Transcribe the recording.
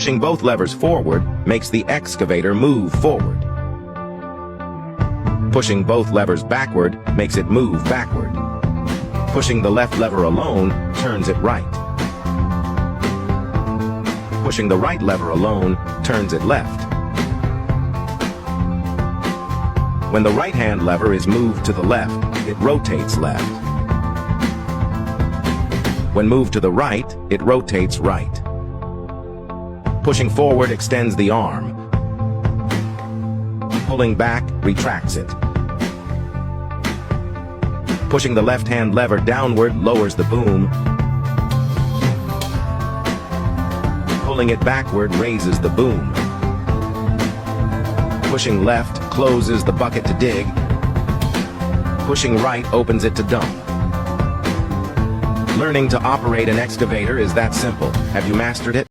Pushing both levers forward makes the excavator move forward. Pushing both levers backward makes it move backward. Pushing the left lever alone turns it right. Pushing the right lever alone turns it left. When the right-hand lever is moved to the left, it rotates left. When moved to the right, it rotates right. Pushing forward extends the arm. Pulling back retracts it. Pushing the left-hand lever downward lowers the boom. Pulling it backward raises the boom. Pushing left closes the bucket to dig. Pushing right opens it to dump. Learning to operate an excavator is that simple. Have you mastered it?